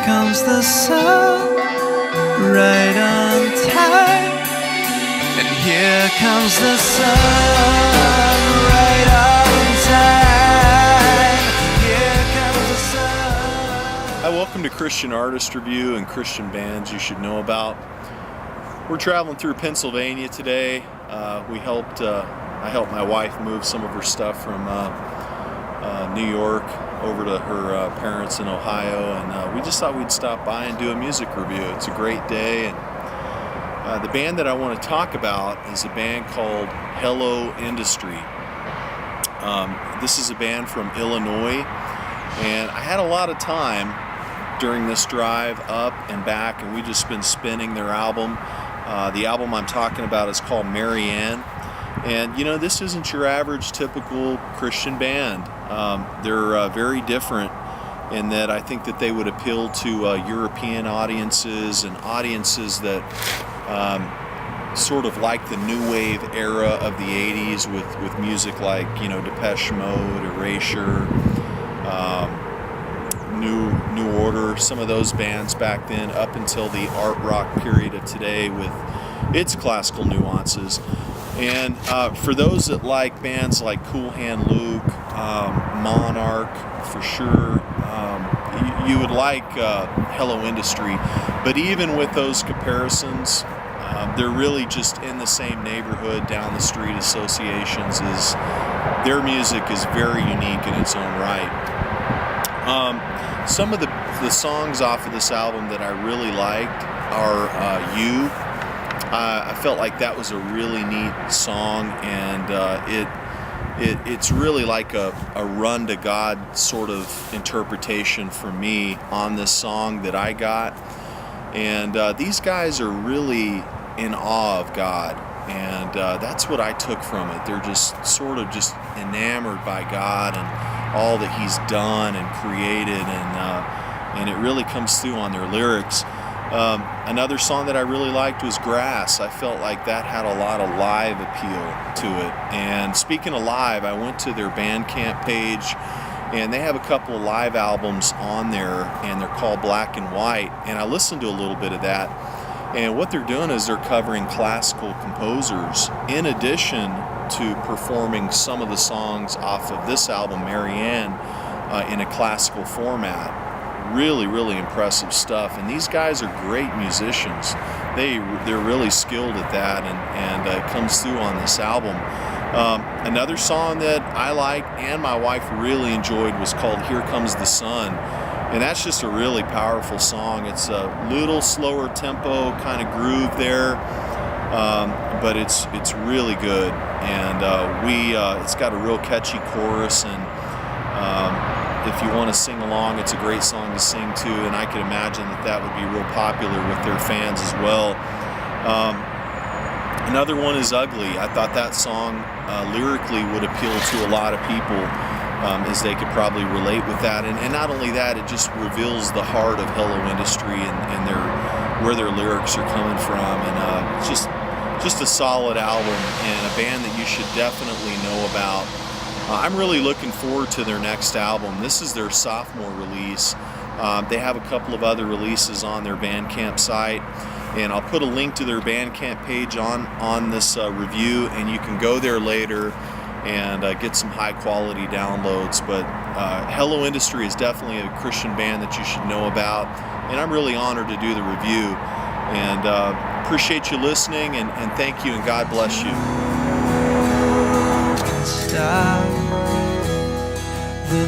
comes the sun, right on time. And here comes the sun, right on time. Here comes the sun. Hi, welcome to Christian Artist Review and Christian bands you should know about. We're traveling through Pennsylvania today. I helped my wife move some of her stuff from New York over to her parents in Ohio, and we just thought we'd stop by and do a music review. It's a great day, and the band that I want to talk about is a band called Hello Industry. This is a band from Illinois, and I had a lot of time during this drive up and back, and we just been spinning their album. The album I'm talking about is called MaryAnn. And you know, this isn't your average typical Christian band. They're very different in that I think that they would appeal to European audiences and audiences that sort of like the new wave era of the 80s with music like, you know, Depeche Mode, Erasure, New Order, some of those bands back then, up until the art rock period of today with its classical nuances. And for those that like bands like Cool Hand Luke, Monarch, for sure, you would like Hello Industry. But even with those comparisons, they're really just in the same neighborhood, down the street associations. Their music is very unique in its own right. Some of the songs off of this album that I really liked are You. I felt like that was a really neat song, and it's really like a run to God sort of interpretation for me on this song that I got. And these guys are really in awe of God, and that's what I took from it. They're just sort of just enamored by God and all that He's done and created, and it really comes through on their lyrics. Another song that I really liked was Grass. I felt like that had a lot of live appeal to it. And speaking of live, I went to their Bandcamp page, and they have a couple of live albums on there, and they're called Black and White. And I listened to a little bit of that. And what they're doing is they're covering classical composers in addition to performing some of the songs off of this album, MaryAnn, in a classical format. Really, really impressive stuff, and these guys are great musicians. They're really skilled at that, and it comes through on this album. Another song that I liked and my wife really enjoyed was called Here Comes the Sun, and that's just a really powerful song. It's a little slower tempo kind of groove there, but it's really good, and it's got a real catchy chorus, and if you want to sing along, it's a great song to sing to, and I could imagine that would be real popular with their fans as well. Another one is Ugly. I thought that song lyrically would appeal to a lot of people, as they could probably relate with that. And not only that, it just reveals the heart of Hello Industry and where their lyrics are coming from. And just a solid album and a band that you should definitely know about. I'm really looking forward to their next album. This is their sophomore release. They have a couple of other releases on their Bandcamp site, and I'll put a link to their Bandcamp page on this review, and you can go there later and get some high quality downloads. But Hello Industry is definitely a Christian band that you should know about, and I'm really honored to do the review. And appreciate you listening, and thank you, and God bless you. Stop the